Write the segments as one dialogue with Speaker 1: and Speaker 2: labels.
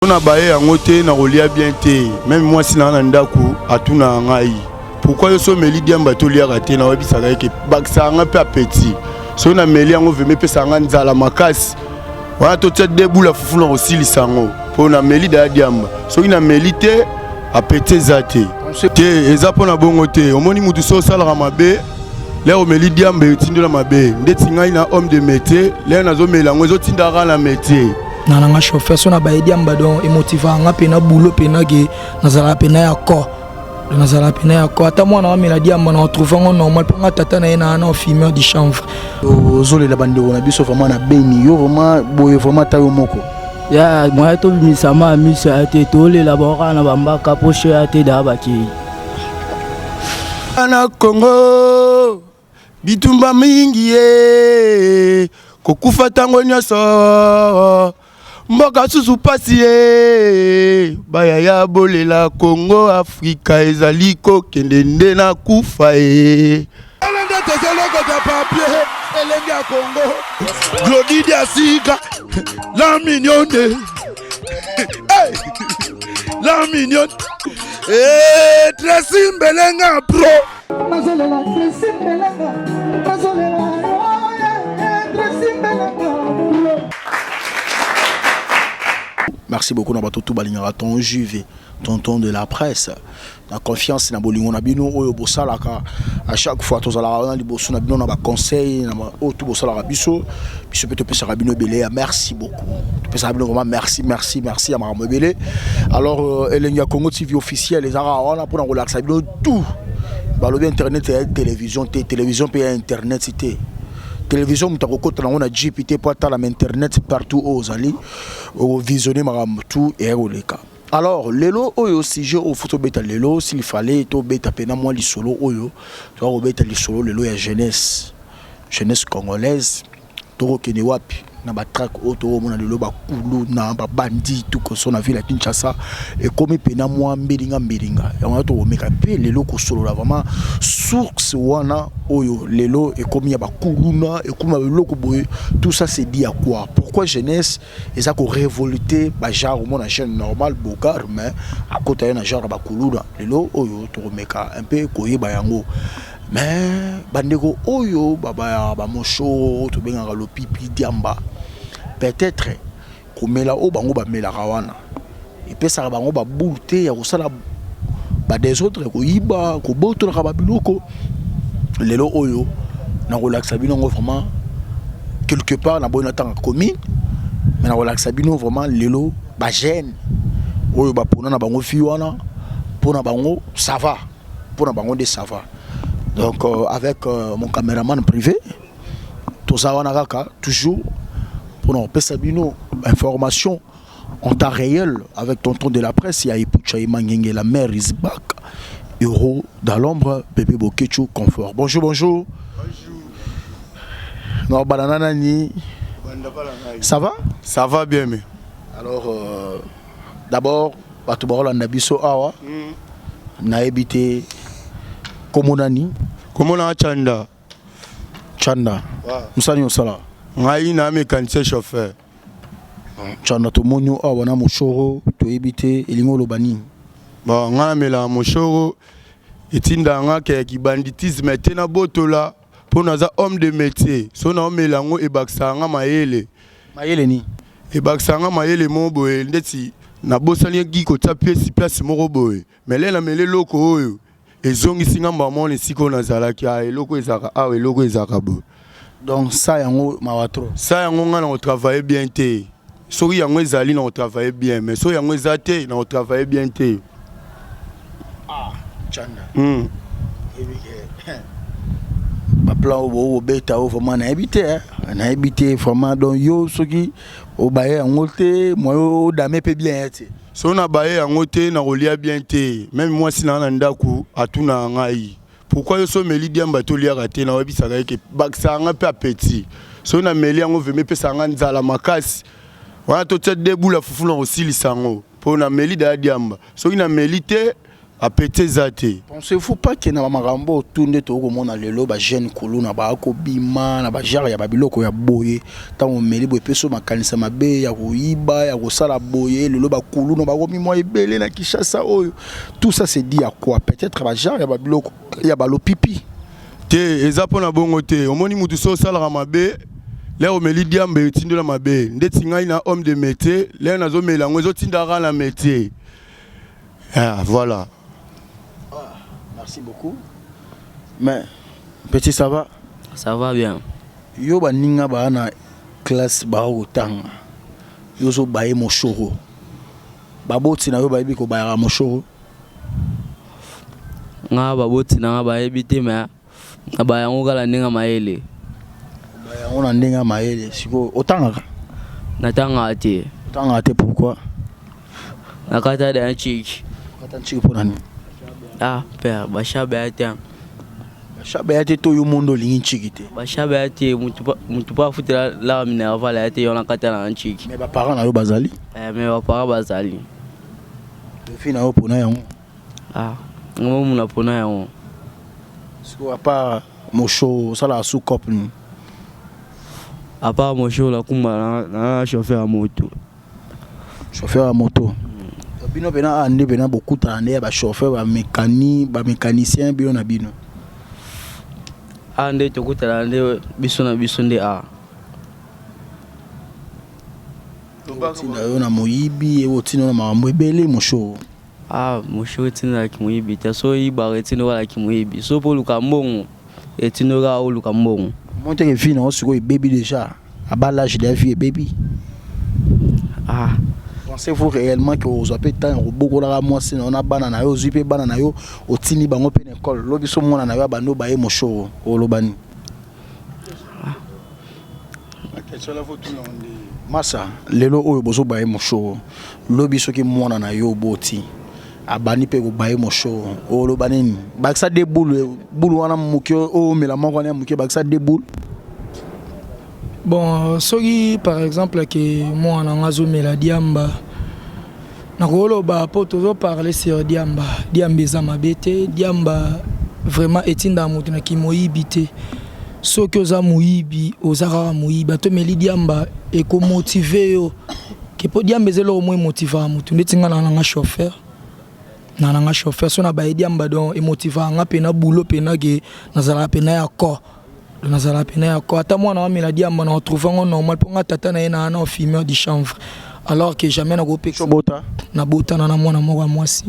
Speaker 1: On a baillé en côté, na rolia bien té. Même moi si na ndaku atuna ngai. Pourquoi yo so meli diamba to lia raté na wabi saka ke baksa un peu petit. So na meli ngo veut me pesa nganza la makasi. Wana to tete debu la fufu na aussi lisango. Po na meli da diamba. So ina melité a pété zate. Te eza pona bongo te. Omoni mutu so sala mabe. Là au meli diamba tindo la mabe. Ndeti ngai na homme de métier. Là na zo melango zo tindara la métier.
Speaker 2: Nanga chauffeur so na baidi ambadon emotiva nga pena boulot pena ge nazala pena ya ko nazala pena ya ko ata mwana wa meladi amba na retrouver ngo normal panga tata na ena na fumeur du chanvre
Speaker 3: zole la bande na biso vraiment na beni yo vraiment boye vraiment tayo moko
Speaker 4: ya moi to misama misa te tole la bora na bamba kapoche ate da baki
Speaker 1: ana Congo bitumba mingi kokufa tango nyoso mboka susu pasi bayaya bolela Congo Afrika ezali kokende nde na kufa alenda tozoloko ta papier elengi ya Congo Glody Diasika la mignonne la mignonne Tracy Mbelenga pro
Speaker 5: nazolela Tracy Mbelenga nazolela
Speaker 3: Merci beaucoup na bato tout balingaka ton juve tonton de la presse na confiance na bolingo na bino oyo bosalaka à chaque fois tozalaka na liboso na bino na ba conseil na o tout bosalaka biso peut te pesa bino belé merci beaucoup pesa bino vraiment merci à makambo belé alors Elenga Congo TV officiel les ara on a pour relaxer bino tout balobi internet et télévision peut internet cité télévision mutakokota na GPT pour atala internet partout aux ali au visionner maram tout et oleka alors lelo oyo sujet au photo beta lelo s'il fallait to beta pena moi li solo oyo to beta li solo lelo ya jeunesse congolaise to kene wapi na ba track auto mona lelo ba kulu na ba bandi tout ko so na ville ya Kinshasa et comme pena moi mbelinga ya wana to meka pe lelo ko solo la vraiment source wana oyo lelo et comme ya ba kulu na et comme loko boy tout ça c'est dit à quoi pourquoi jeunesse et ça ko révolter ba genre mona jeune normal bokar mais à côté na genre ba kulu na lelo oyo to meka un peu ko yeba yango mais bandeko oyo baba ba mosho to benga lo pipi diamba peut-être komela o bango ba mela kawana et puis ça bango ba bouté ya kosala ba des autres ko yiba ko boto ka ba biloko lelo oyo na relaxa bino vraiment quelque part na bona tanga commune mais na relaxa bino vraiment lelo ba jeune oyo ba pona na bango fi wana pona bango ça va pona bango de ça va. Donc avec mon caméraman privé, tout ça on a toujours pour nous passer information en temps réel avec tonton de la presse. Il y a Ipucha Imangenge, la mère is back. Euro dans l'ombre, bébé Bokechu confort. Bonjour. Bonjour. Non, banana ni. Ça va?
Speaker 1: Ça va bien mais.
Speaker 3: Alors d'abord, Batubarola Nabiso Awa, na habité. Komonani
Speaker 1: Komona Chanda
Speaker 3: Musani osala
Speaker 1: ngai na mécanicien chauffeur
Speaker 3: Chanda to monyo awa na moshoro to ebité elingo lobani
Speaker 1: bon nga mela moshoro etinda nga ke ki banditisme tena botola pour naza homme de métier so na melango e baksanga mayele
Speaker 3: ni
Speaker 1: e baksanga mayele mo boye ndeti na bosali gi ko tapie si place mo boye mais là mele loko oyo ezongi singa mbamoni siko nazalaki eloko ezaka awe eloko ezaka bo
Speaker 3: donc ça yango mawatro
Speaker 1: ça yango nga na travailler bien te soki yango ezali na travailler bien mais so yango ezate na travailler bien te
Speaker 3: Chanda ba plan au beta au vraiment na habité vraiment donc yo soki au baye yango te moi dame pe bien te
Speaker 1: so na baye yango te na rolia bien te même moi si na ndaku atuna ngai pourquoi yo so meli diamba to lia raté na wabi saka ke baksa un peu petit so na meli yango veut me pesa nganza la makasi wana to tete debu la fufu na aussi lisango po na meli da diamba so ina meli te apete zate.
Speaker 3: Pensez-vous pas que na marambo tourne to ko mona lelo ba jeune kulu na ba ko bima na ba jare ya ba biloko ya boye tango meli bo peso makanisa mabe ya koyiba ya ko sala boye lelo ba kulu no ba ko mimo ebele na Kinshasa oyo tout ça c'est dit à quoi peut-être ba jare ya ba biloko ya ba lo pipi
Speaker 1: te eza pona bongo te omoni mutu so sala mabe le omeli diambe tindola mabe ndeti ngai na homme de métier le nazo melango zo tindara na métier. Ah voilà.
Speaker 3: Merci beaucoup. Mais petit ça va?
Speaker 4: Ça va bien.
Speaker 3: Yo ba ninga ba na classe ba otanga. Yo zo baye moshoro. Baboti na yo ba biko ba moshoro.
Speaker 4: Nga baboti na ba ebite me ba yango kala ninga maele.
Speaker 3: Ba yango na ndinga maele siko otanga.
Speaker 4: Natanga ate.
Speaker 3: Otanga ate pourquoi?
Speaker 4: Nakata da chiki.
Speaker 3: Kata chiki pour nani?
Speaker 4: Ah, père, bashabe ate.
Speaker 3: Bashabe ate to yo mondo lingi chiki te.
Speaker 4: Bashabe ate mutu pa futela la minerva la ate yona kata na chiki.
Speaker 3: Mais ba parents na yo bazali?
Speaker 4: Mais ba parents bazali.
Speaker 3: Le fils na yo pona yango.
Speaker 4: Ah, ngo muna pona yango.
Speaker 3: Siko apa mosho sala sous cop ni.
Speaker 4: Apa mosho la kumba na chauffeur à moto.
Speaker 3: Chauffeur à moto. Bino bena ande bena beaucoup tande ba chauffeur ba mécanicien bino na bino.
Speaker 4: Ande to kutala ande biso na biso nde a.
Speaker 3: Tina yo na moyibi e otina na mambo ebele mosho.
Speaker 4: Ah, mosho tina ki moyibi ta so iba retino wala ki moyibi. So po luka mbongo etino ga o luka mbongo.
Speaker 3: Monte ke fina o siko e baby déjà. À bas l'âge de la vie baby.
Speaker 4: Ah.
Speaker 3: Pensez-vous réellement que vous avez tant beaucoup la moi si on a banana yo zipe banana yo otini bango pe école lobi so mona na yo bando baye mosho o lobani. Massa lelo oyo bozo baye mosho lobi so ki mona na yo boti abani pe ko baye mosho o lobani baksa de boule wana mukyo o mela moko na mukyo baksa de boule.
Speaker 2: Bon, soki par exemple que moi on a zoomé la diamba. Nakolo ba po tozo parler sur diamba. Diamba za mabete, diamba vraiment etinda mutu na kimoyibi te. Soki oza muyibi, ozara muyiba to meli diamba e ko motiver yo. Ke po diamba zelo au moins motiver mutu. Ndetinga na nga chauffeur. Na nga chauffeur so na ba diamba don e motiver nga pe na boulot pe na ge na zala pe na ya ko. Nazala pena ya ko ata mwana wami la diamba na retrouver normal pour nga tata na ena na fumeur du chanvre alors que jamais na go pexo
Speaker 3: bota
Speaker 2: na bota na mwana moko mwasi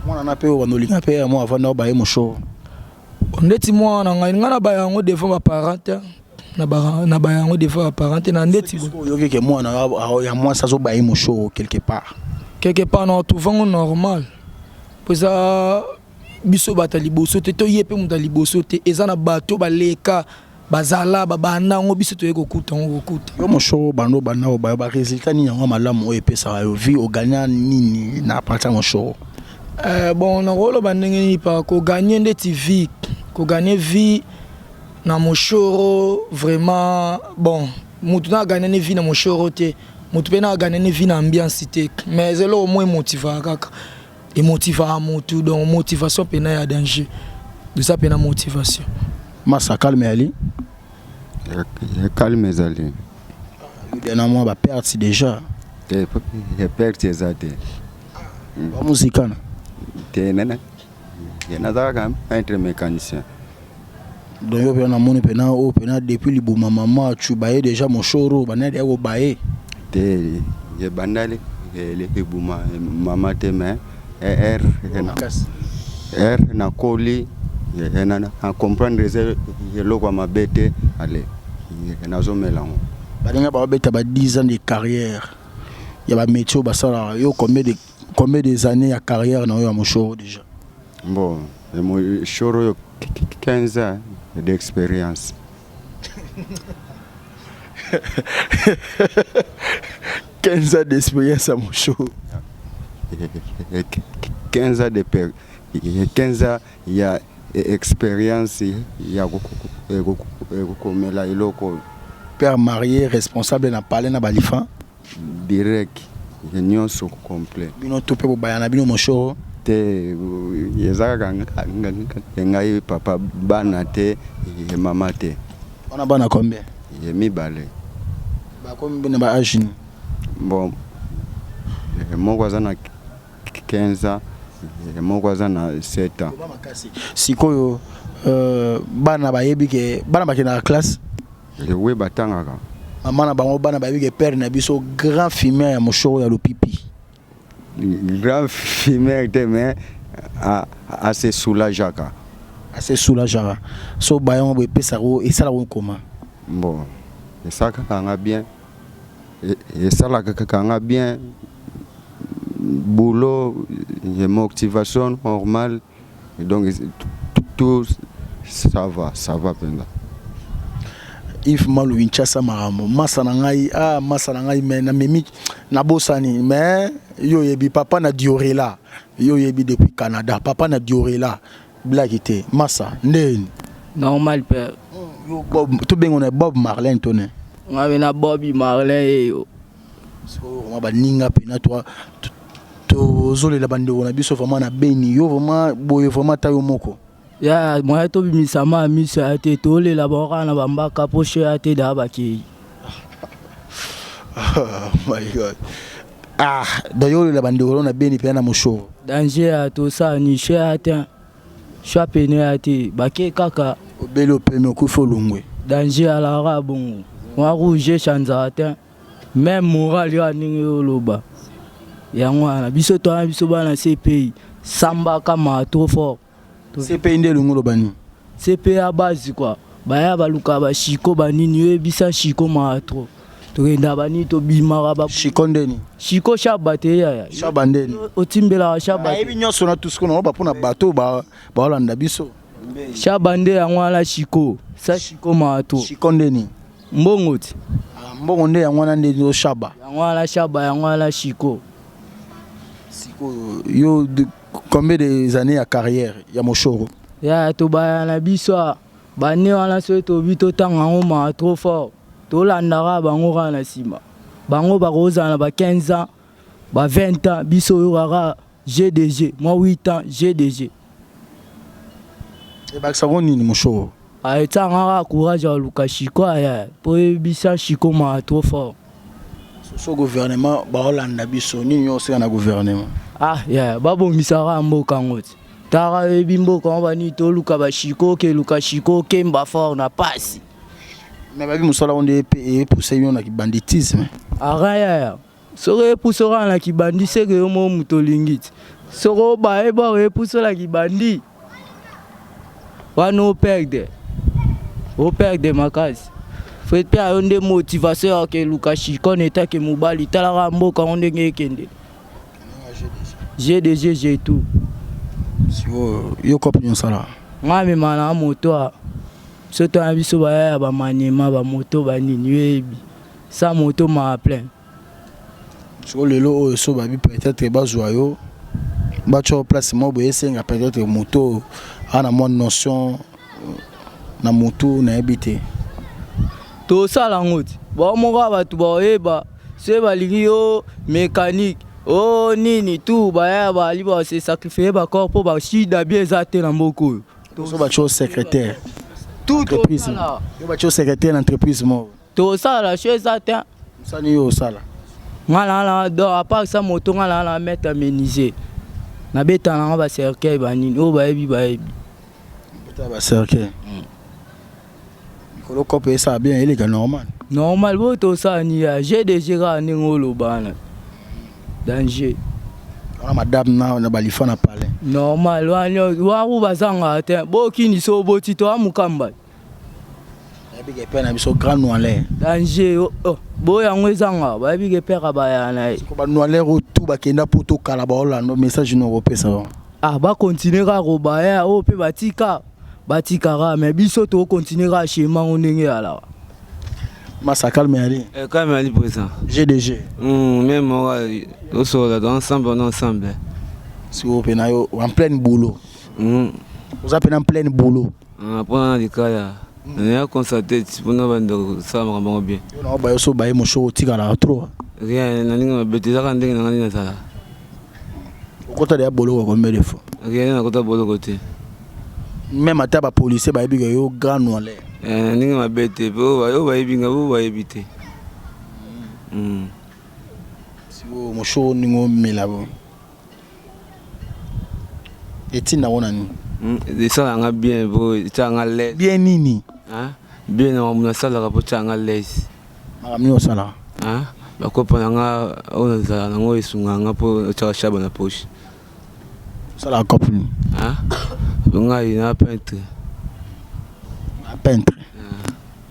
Speaker 3: mwana na pe wa nolinga pe ya mo avant na ba ye mosho
Speaker 2: ndeti mwana nga na ba yango devant ba parents na ba yango devant ba parents na ndeti
Speaker 3: yo ke mwana ya mwasi azo ba ye mosho quelque part
Speaker 2: na retrouver normal poza biso bata liboso te to yepe muta liboso te eza na bato baleka bazala babana ngo biso to ekokuta ngo kokuta
Speaker 3: yo mosho bando bana ba résultat ni yango malamu oyo pesa yo vie au gagnant nini na partir mosho
Speaker 2: bon na rolo bandenge ni pa ko gagner ndeti vie ko gagner vie na moshoro vraiment bon mutu na gagner ni vie na moshoro te mutu pe na gagner ni vie na ambiance te mais zelo au moins motiva kaka et motiver à motu donc motivation pena ya danger de ça pena motivation.
Speaker 3: Massa calme ali.
Speaker 6: Calme zali.
Speaker 3: Bien à moi ba perdre déjà.
Speaker 6: Et perdre zate.
Speaker 3: Ba musicana.
Speaker 6: Te nana. Yana zaka entre mécanicien.
Speaker 3: Donc yo bien na moni pena o pena depuis li boma mama tu baye déjà mon choro bana de go baye.
Speaker 6: Te ye bandale le boma mama te mais R na koli na comprendre ce yelo kwa mabete allez na zo melango
Speaker 3: balinga ba beta ba 10 ans de carrière ya ba métier ba sala yo combien des années ya carrière na yo mosho déjà
Speaker 6: bon mo choro yo 15 ans d'expérience
Speaker 3: 15 ans d'expérience à mosho
Speaker 6: 15 ans de 15 ans il y a expérience il y a comme la iloko
Speaker 3: père marié responsable na parler na balifa
Speaker 6: direct union so complet
Speaker 3: bino to pe bayana bino mosho
Speaker 6: te ezaka ngai papa bana te et maman te.
Speaker 3: On a bana combien?
Speaker 6: Et mibale.
Speaker 3: Ba combien ba âge?
Speaker 6: Bon. Mon voisin a 15 ans et mon voisin a 7 ans.
Speaker 3: Sikoyo bana ba yebi ke bana ba na classe.
Speaker 6: Oui batangaka.
Speaker 3: Maman na bango bana ba yebi ke père na biso grand fumeur ya moshoro ya lopipi.
Speaker 6: Grand fumeur te mais assez soulageaka.
Speaker 3: Assez soulageaka. So bayon be pesaro et ça la comment?
Speaker 6: Bon. Et ça kanga bien. Et ça la kanga bien. Boulot, et motivation normale. Et donc tout ça va bien.
Speaker 3: If malu Winchasa maramo masa na ngai mais na memi na bosani mais yo yebi papa na Diorela yo yebi depuis Canada papa na Diorela blaguité masa ndeni
Speaker 4: Normal père.
Speaker 3: yo Bob tout bien on est Bob Marlin toné
Speaker 4: On a Bobby Marlin yo.
Speaker 3: so on ba ninga pena toi to zole la bande on a biso vraiment na beni yo vraiment boye vraiment tayo moko.
Speaker 4: Ya moi to bimisama miso ate to le la bora na bamba kapoche ate da baki.
Speaker 3: Oh my god. Ah, d'ailleurs la bande on a beni pena mosho.
Speaker 4: Danger à tout ça ni chez ate. Chapene ate baki kaka
Speaker 3: Obelo peme ko folongwe.
Speaker 4: danger à la rabon. Moi rouge chanza ate. Même moral ya ningi oloba. Ya ngwana biso to biso bana CPI samba kama trop fort.
Speaker 3: C'est pas indé lungulo bani.
Speaker 4: CP à base quoi. Baya baluka ba shiko banini ebisa shiko ma trop. To enda bani to bimara ba
Speaker 3: Shikondeni.
Speaker 4: shiko shabate ya.
Speaker 3: Shabandeni.
Speaker 4: Otimbela
Speaker 3: Ba
Speaker 4: shabate.
Speaker 3: ebi nyonso na tout ce qu'on a ba pona bateau ba olanda biso.
Speaker 4: Shabande ya ngwala shiko. Sa shiko ma trop.
Speaker 3: Shikondeni.
Speaker 4: Mbongoti.
Speaker 3: Mbongo nde ya ngwana nde zo shaba.
Speaker 4: Ya ngwala shaba ya ngwala shiko.
Speaker 3: Siko yo combien des années à carrière ya moshoro.
Speaker 4: Ya to ba na biso bane wana so to bito tanga ngoma trop fort. To landara bango kana sima. Bango ba rozana ba 15 ans, ba 20 ans biso yorara GDG, moi 8 ans GDG.
Speaker 3: E ba savon nini moshoro.
Speaker 4: Aita ngara courage à Lukashiko ya po bisa shiko ma trop fort.
Speaker 3: So gouvernement ba olanda biso nini yo se na gouvernement.
Speaker 4: Ah ya babongisa ra mboka ngoti. Tara ebimbo ko bani to luka ba shiko ke Lukashiko ke mba fort na passe.
Speaker 3: Mais ba bi musala onde e pousser yo na banditisme.
Speaker 4: Araya ya. Sore pusora na kibandi sege yo mo mutolingiti. Soro ba e ba re pusora kibandi. Wano perde. O perde makasi. Faut pas onde motivation ke Lukashiko neta ke mobali tala mboka onde ngekende. GDG j'ai tout.
Speaker 3: Si yo cop nyon sala.
Speaker 4: Ngame mana moto. Soto abiso ba ba manima ba moto ba nini yebi. Sa moto ma plein.
Speaker 3: So lelo so ba bi peut-être ba joyo. Ba cho place mo bo esenga peut-être moto ana mon notion na moto na habité.
Speaker 4: To sala ngoti. Ba mo ba tu ba eba. Se ba ligi yo mécanique. Oh nini tout ba ba liba se sacrifier ba corps pour ba shida bien zate na mboko.
Speaker 3: So ba cho secrétaire.
Speaker 4: Tout
Speaker 3: Entreprise. Yo ba cho secrétaire d'entreprise mo.
Speaker 4: To sala chez zate.
Speaker 3: Sani yo sala.
Speaker 4: Ngala la do à part ça moto ngala la mettre méniser. Na beta na ba cercueil ba nini o ba ebi ba ebi.
Speaker 3: Beta ba cercueil. Kolo copé ça bien il est normal.
Speaker 4: Normal bo to ça ni ya GDG ga ni ngolo bana. Danger.
Speaker 3: On a madame na balifa na parler.
Speaker 4: Normal wa ku bazanga te bo kini so bo tito amukamba.
Speaker 3: Ebige pe na biso grand noir.
Speaker 4: Danger bo yango ezanga ba ebige pe ka ba ya na.
Speaker 3: Ko ba noir o tout ba kenda poto kala ba olando message no repesa.
Speaker 4: Ah ba continuer ka ko ba ya o pe batika ra mais biso to continuer ka schéma onenge ala.
Speaker 3: Massa calme ali.
Speaker 7: Calme ali président.
Speaker 3: GDG.
Speaker 7: Même moi aussi là ensemble on ensemble.
Speaker 3: Si vous pena yo en plein boulot. Vous appelez en plein boulot.
Speaker 7: Pendant les cas là. On a constaté pour nous vendre ça vraiment bien.
Speaker 3: On ba yo so ba mo show tika la trop.
Speaker 7: Rien na ninga betiza kan ndenge na ça.
Speaker 3: okota ya bolo combien de fois?
Speaker 7: Rien na kota bolo côté.
Speaker 3: Même ata ba policier ba yebi yo grand noir.
Speaker 7: Ningi mabete po ba yebinga bo ba yebite.
Speaker 3: Si wo mo show ningo melabo. Eti na wona ni.
Speaker 7: Ça nga bien po tanga les.
Speaker 3: Bien nini?
Speaker 7: Hein? Bien na mo na sala po tanga les.
Speaker 3: Makamni o sala.
Speaker 7: Hein? Ba ko pa nga ona za na ngo isunga nga po cha shaba na poche.
Speaker 3: Sala couple.
Speaker 7: Hein? Nga ina peintre.
Speaker 3: Peintre.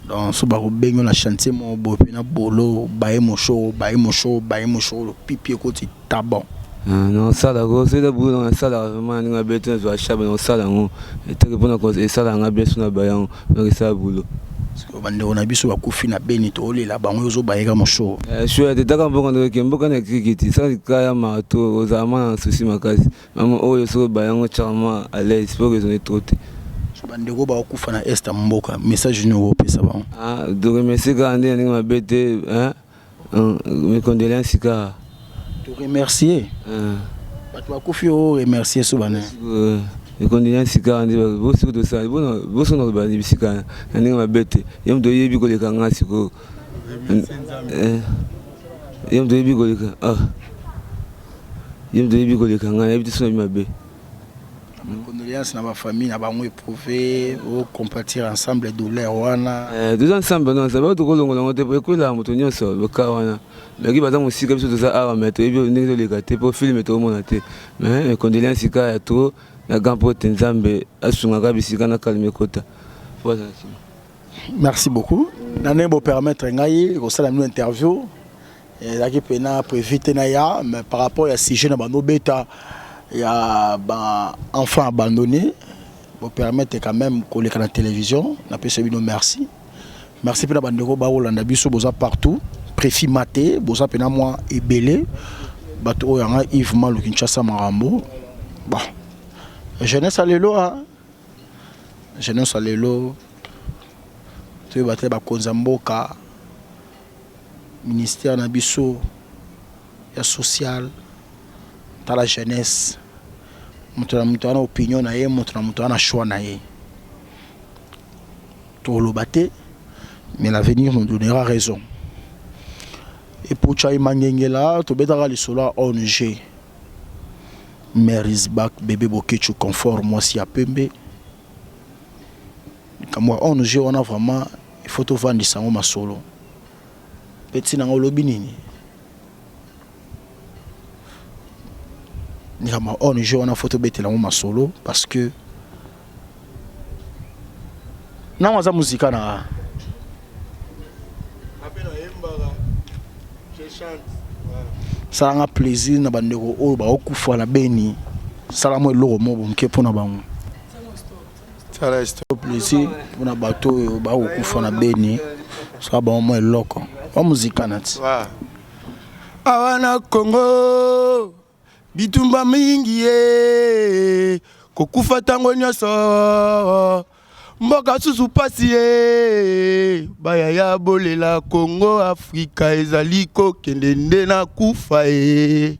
Speaker 3: Donc so ba ko bengo na chantier mo bo pe na bolo bae mo show le pipi ko ti tabon.
Speaker 7: Non ça là go c'est de boulot dans ça là vraiment nga bête zo shaba na ça là ngo et te répondre ko et ça là nga bien suna bayan na ça boulot.
Speaker 3: Parce que bande on a biso ba kufi na beni to le la bango zo bae ka mo show.
Speaker 7: Je te taka mboko ndo ke mboka na kikiti ça kaya mato ozama souci makasi. Maman oyo so bayan chama à l'aise pour raisonner trop.
Speaker 3: Bandeko ba okufa na est mboka message ni wo pesa ba.
Speaker 7: Ah de remercier quand on est mabete hein mes condoléances ka.
Speaker 3: Te remercier. Ba tu akufi o remercier so bana.
Speaker 7: Les condoléances quand on est bo sur de ça bo so no ba ni bisika ni mabete yom do yebi ko le kanga siko. Yom do yebi ko le ka yom do yebi ko le kanga yebi so mi mabe.
Speaker 3: Condoléances na ma famille na bango éprouvé au compatir ensemble douleur wana
Speaker 7: deux ensemble non ça va to kolongo longo te ko la moto nyonso le ka wana mais ki baza musika biso to za ara mais to ebi ndenge le gâté pour film to mona te mais condoléances ka ya to na gampo tenzambe asunga ka bisika na calme kota voilà.
Speaker 3: Merci beaucoup nané bo permettre ngai ko sala une interview et la qui pena prévu na ya mais par rapport à sujet na bano beta. Il y a enfants abandonnés pour permettre quand même qu'on les à la télévision. On appelle ça merci. Merci pour la bande de Rolanda Bisso boza partout. Préfi maté, boza pena moi et belé. Bato yanga Yves Malo Kinshasa Marambo. Bon. Jeunesse à l'élo hein. Jeunesse à l'élo. Tu vas battre ba Konzamboka. Ministère na Bisso ya social. Dans la jeunesse. Mutana opinion na ye, mutana choix na ye. Tout le batté, mais l'avenir nous donnera raison. Et pour Tchaï Mangengela, tu bedara le solo ONG. Mary's back, bébé Bokechu confort, moi si à Pembe. Comme moi, ONG, on a vraiment, il faut tout vendre ça, ma solo. Petit n'a lobby nini. On est on a photo bête là ma solo parce que non za musique na je chante ça a plaisir na bandeko o ba okufa na beni sala mo loko mo bonke pona bango ça reste plaisir pona bato ba okufa na beni ça ba mo loko wa musique na ti awana Congo bitumba mingi ye kokufa tango nyonso mboka susu pasi ye baya ya bolela Congo Afrika ezali kokende nde na kufa ye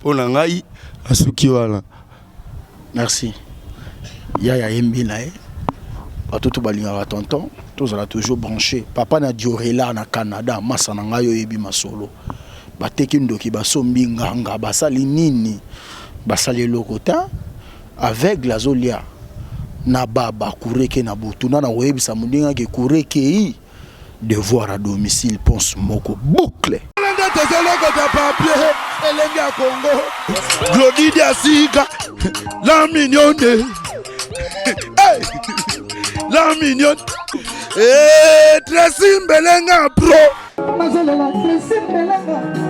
Speaker 3: pona ngai asuki wana. Merci yaya yembi na ye batutu balingaka tonton tozala toujours branché papa na diorela na Canada masa na ngai oyebi masolo bateki ndoki basombi nganga basali nini basali lokota avec la zolia na baba kureke na butuna na webisa mundinga ke kureke devoir à domicile pense moko boucle papier elengi ya Congo Glody Diasiga la mignonne hey la mignonne Tracy Mbelenga pro
Speaker 5: Mazolela Tracy Mbelenga